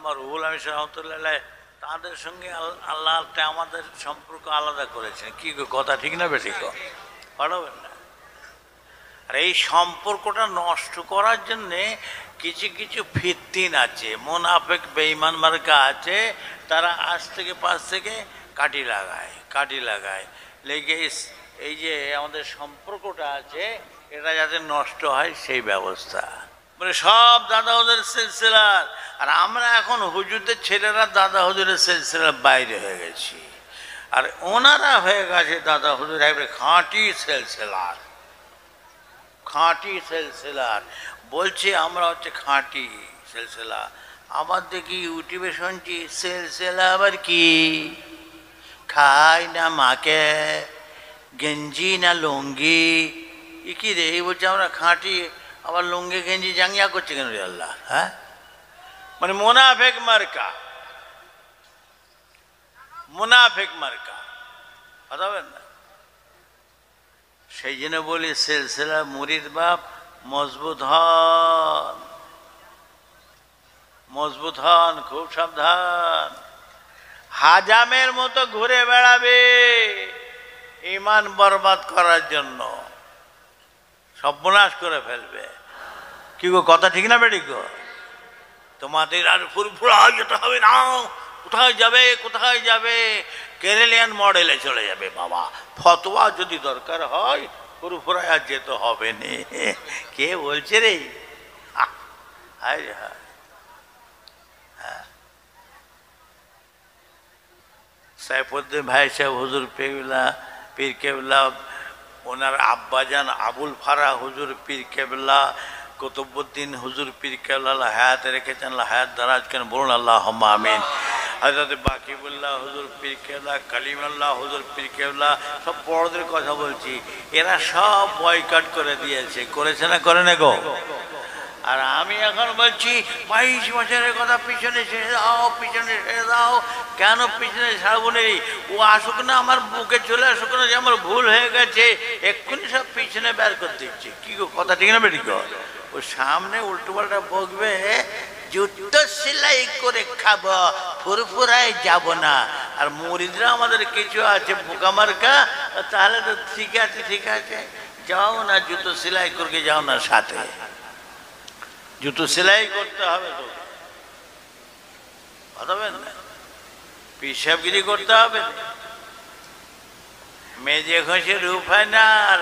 আল্লামা রুহুল আমিন রহমতুল্লাহ তাদের সঙ্গে আল্লাহ আমাদের সম্পর্ক আলাদা করেছেন। কি কথা ঠিক না বেঠিক? পারবেন না। আর এই সম্পর্কটা নষ্ট করার জন্যে কিছু কিছু ফিতনা আছে, মুনাফিক বেঈমান মার্কা আছে, তারা আজ থেকে 5 থেকে কাঠি লাগায় লেগে এই যে আমাদের সম্পর্কটা আছে এটা যাতে নষ্ট হয় সেই ব্যবস্থা। মানে সব দাদা হুজুরের সিলসিলার, আর আমরা এখন হুজুরদের ছেলেরা দাদা হুজুরের সিলসিলার বাইরে হয়ে গেছি, আর ওনারা হয়ে গেছে দাদা হুজুর একবারে খাঁটি সিলসিলার। বলছে আমরা হচ্ছে খাঁটি সিলসিলা। আবার দেখি ইউটিউবে শুনছি সিলসিলা আবার কি খায় না মাকে, গেঞ্জি না লুঙ্গি, ই কি রে? এই বলছে আমরা খাঁটি, আবার লুঙ্গি গেঞ্জি জাঙ্গিয়া করছে কেন রে আল্লাহ? হ্যাঁ, মানে মুনাফিক মার্কা কথা বলেন না। সেই জন্য বলি সিলসিলা মুরিদ বাপ মজবুত হন, খুব সাবধান। হাজামের মতো ঘুরে বেড়াবে ঈমান বরবাদ করার জন্য, সর্বনাশ করে ফেলবে। কি গো, কথা ঠিক না বেটি গো? তোমাদের আর ফুরফুরা যেতে হবে না। কোথায় যাবে? কেরেলিয়ান মডেলে চলে যাবে বাবা। ফতোয়া যদি দরকার হয় ফুরফুরায় আর যেতে হবে না। কে বলছে রে? সাইফুদ্দিন ভাই সাহেব হুজুর পীর কেবলা, ওনার আব্বাজান আবুল ফারা হুজুর পীর কেবলা, কুতুবউদ্দিন হুজুর পীর কেবলা হায়াতে রেখেছেন, হায়াত দারাজ কেন বলুন আল্লাহুম্মা আমিন। হযরত বাকিবুল্লাহ হুজুর পীর কেবলা, কালিমুল্লাহ হুজুর পীর কেবলা, সব বড়দের কথা বলছি, এরা সব বয়কট করে দিয়েছে। করেছে না করে না গো? আর আমি এখন বলছি 22 বছরের কথা পিছনে ছেড়ে দাও। কেন পিছনে ছাড়বো নেই? ও আসুক না, আমার বুকে চলে আসুক না, যে আমার ভুল হয়ে গেছে, এক্ষুনি সব পিছনে বের করে দিচ্ছে। কি গো, কথা ঠিক না বেটি গো? ও সামনে উল্টো পাল্টা বকবে, জুতো সেলাই করে খাবো, ফুরফুরায় যাব না। আর মুরিদরা আমাদের কিছু আছে বোকা মার্কা, তাহলে তো ঠিক আছে, যাও না, জুতো সেলাই করে যাও না, সাথে জুতো সেলাই করতে হবে তো, কথা বলেন না, পিসাবগিরি করতে হবে। মেজে ঘষে রূপ হয় না, আর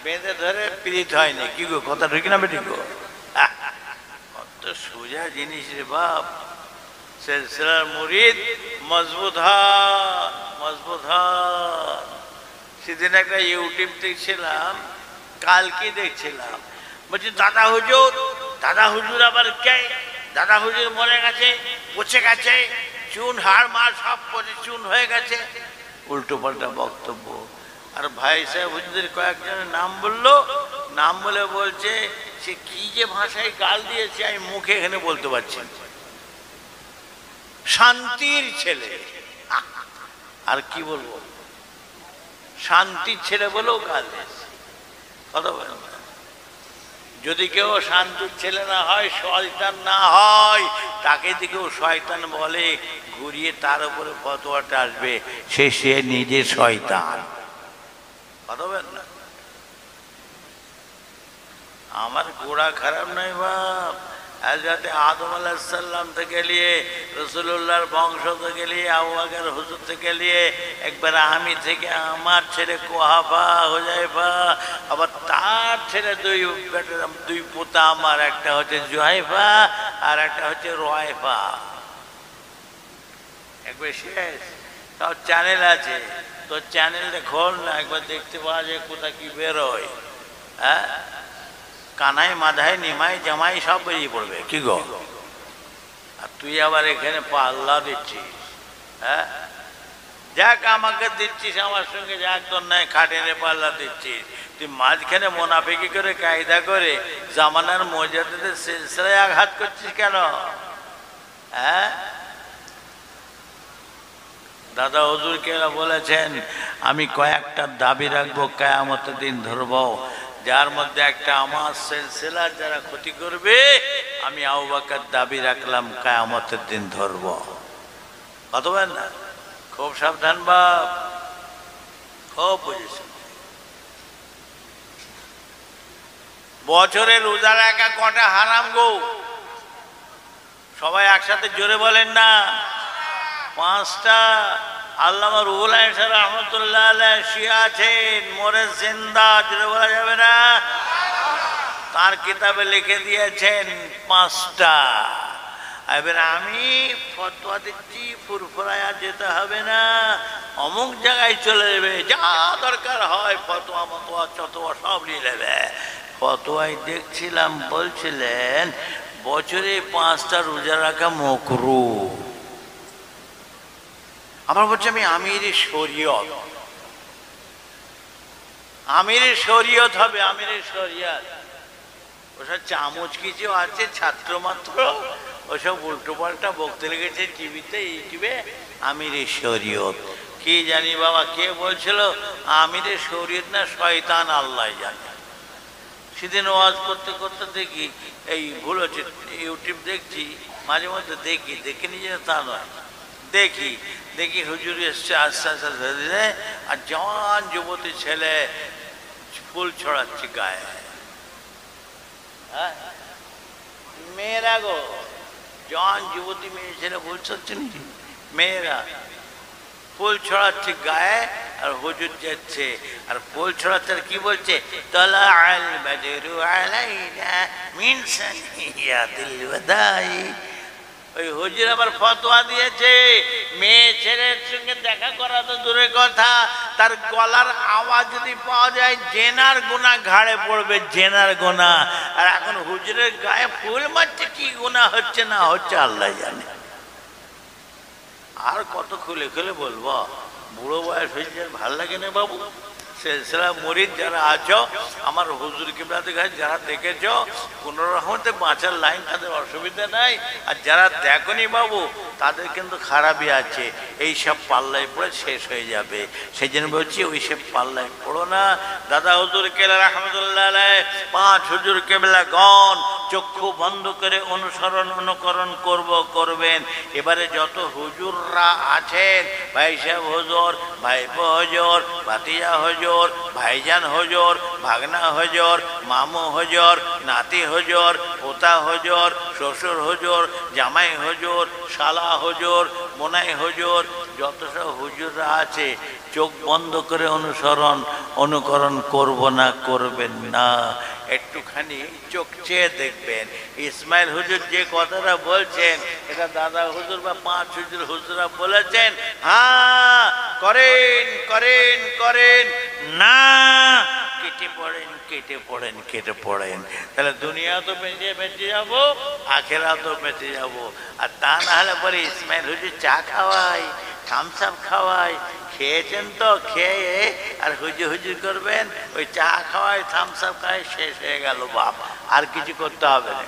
বেঁধে ধরে পীড়িত হয় না। কি গো, কথা ঠিক না বেটি গো? কত সোজা জিনিস রে বাপ। সিলসিলার মুরিদ মজবুত হন। সেদিন একটা ইউটিউব দেখছিলাম, কালকে দেখছিলাম, বলছি দাদা হুজুর আবার কে? দাদা হুজুর মরে গেছে, পচে গেছে, চুন হাড় মার সব পচে চুন হয়ে গেছে, উল্টো পাল্টা বক্তব্য। আর ভাই সাহেব হুজুরের কয়েকজনের নাম বললো, নাম বলে বলছে সে কি যে ভাষায় গাল দিয়েছে আমি মুখে এখানে বলতে পারছি না। শান্তির ছেলে, আর কি বলবো, শান্তির ছেলে বলেও গাল দিয়েছে। কথা বলেন, যদি কেউ শান্তির ছেলে না হয়, শয়তান না হয়, তাকে দিকেও শয়তান বলে, ঘুরিয়ে তার উপরে ফতোয়াটা আসবে, সে নিজে শয়তান। কথা বলেন না, আমার গোড়া খারাপ নয় বাপ। হযরত আদম আলাইহিস সালাম থেকে নিয়ে রাসূলুল্লাহর বংশ থেকে নিয়ে আবু বকর হুজুর থেকে নিয়ে একবার আমি থেকে আমার ছেলে কুহাফা, হুযায়ফা, আবার তার ছেলে দুই পোতা আমার, একটা হচ্ছে জুহাইফা আর একটা হচ্ছে রুয়াইফা। একবার শেষ। তাও চ্যানেল আছে, তো চ্যানেলটা খোল না, একবার দেখতে পাওয়া যায় কোথা কি বেরোয়। হ্যাঁ, কানাই মাধাই নিমাই জামাই সব বেরিয়ে পড়বে। কি গো, আর তুই আবার এখানে পাল্লা দিচ্ছিস? হ্যাঁ, যাক আমাকে দিচ্ছিস, আমার সঙ্গে যাক, তোর নাই খাটেনে পাল্লা দিচ্ছিস, তুই মাঝখানে মুনাফিকি করে কায়দা করে জামানার মর্যাদাতে সিলসিলায় আঘাত করছিস কেন? হ্যাঁ, দাদা হুজুরকে বলেছেন আমি কয়েকটা দাবি রাখবো, কিয়ামতের দিন ধরবো, যার মধ্যে একটা আমার সিলসিলার যারা ক্ষতি করবে আমি আবু বকর দাবি রাখলাম কিয়ামতের দিন ধরব। কত বলেন না? খুব সাবধান বাপ, খুব বুঝেছেন। বছরে রোজা রাখা কটা হারাম গো? সবাই একসাথে জোরে বলেন না। 5টা। আল্লামা রুহুল আমিন সাহেব রহমতুল্লাহ আলাইহি শিয়া আছেন, মরে জিন্দা, জোরে বলা যাবে না। তার কিতাবে লিখে দিয়েছেন 5টা। এবার আমি ফতোয়া দিচ্ছি, ফুরফুরায়া যেতে হবে না, অমুক জায়গায় চলে যাবে, যা দরকার হয় ফতোয়া মতোয়া চতোয়া সব নিয়ে নেবে। ফতোয়ায় দেখছিলাম বলছিলেন বছরে 5টা রোজা রাখা মাকরুহ। আমার বলছে আমি আমিরে শরীয়ত, আমিরে শরীয়ত হবে, আমিরে শরীয়ত। ওসব চামচ কিছু আছে ছাত্র মাত্র, ওসব উল্টো পাল্টা বকতে লেগেছে টিভিতে ইউটিউবে। আমিরে শরীয়ত কি জানি বাবা, কে বলছিল আমিরে শরীয়ত না শয়তান আল্লাহ জানে। সেদিন ওয়াজ করতে করতে দেখি এই ভুল হচ্ছে, ইউটিউব দেখছি মাঝে মধ্যে, দেখি দেখে নিজে তা নয়, দেখি দেখি হুজুর এসছে আস্তে আস্তে ধীরে, আর জওয়ান যুবতী ছেলে ফুল ছড়াচ্ছে গায়ে। মেয়েরা গো, জওয়ান যুবতী মেয়ে ছেলে ফুল ছড়াচ্ছে নাকি, মেয়েরা ফুল ছড়াচ্ছে গায়ে, আর হুজুর যাচ্ছে আর ফুল ছড়াচ্ছে, আর কি বলছে, তালা আল বদরু আলাইনা মিন সানিয়াতিল ওয়াদাই। ওই হুজুর আবার ফতোয়া দিয়েছে মেয়ে ছেলের সঙ্গে দেখা করা তো দূরের কথা, তার গলার আওয়াজ যদি পাওয়া যায় জেনার গুনাহ ঘাড়ে পড়বে, জেনার গুনাহ। আর এখন হুজুরের গায়ে ফুল মারছে, কি গুনাহ হচ্ছে না হচ্ছে আল্লাহ জানে। আর কত খুলে খুলে বলবো, বুড়ো বয়স হয়েছে, ভাল লাগে না বাবু। সিলসিলা মুরিদ যারা আছো, আমার হুজুর কিবলাদের কাছে যারা দেখেছো, কোনো রকমতে বাঁচার লাইন, তাদের অসুবিধা নাই। আর যারা দেখনি বাবু, তাদের কিন্তু খারাপই আছে, এই সব পাল্লায় পড়ে শেষ হয়ে যাবে। সেই জন্য বলছি ওই সব পাল্লায় পড়ো না। দাদা হুজুর কেবলা রহমতুল্লাহ আলাইহি 5 হুজুর কেবলাগণ চক্ষু বন্ধ করে অনুসরণ অনুকরণ করবেন। এবারে যত হুজুররা আছেন, ভাই সাহেব হুজুর, ভাইপো হুজুর, ভাতিজা হুজুর, ভাইজান হুজুর, ভাগনা হুজুর, মামু হুজুর, নাতি হুজুর, পোতা হুজুর, শ্বশুর হুজুর, জামাই হুজুর, শালা হুজুর, মোনাই হুজুর, যত সব হুজুররা আছে চোখ বন্ধ করে অনুকরণ করব না, করবেন না। একটুখানি চোখ চেয়ে দেখবেন। ইসমাইল হুজুর যে কথাটা বলছেন, এটা দাদা হুজুর বা 5 হুজুরা বলেছেন, হ্যাঁ করেন করেন করেন, না কেটে পড়েন কেটে পড়েন কেটে পড়েন। তাহলে দুনিয়া তো বেঁচে যাবো, আখেরা তো বেঁচে যাবো। আর তা না হলে পরে ইসমাইল হুজুর চা খাওয়াই, থামস আপ খাওয়াই, খেয়েছেন তো, খেয়ে আর হুজুর করবেন, ওই চা খাওয়াই থামস আপ খাওয়াই, শেষ হয়ে গেল বাপ, আর কিছু করতে হবে না।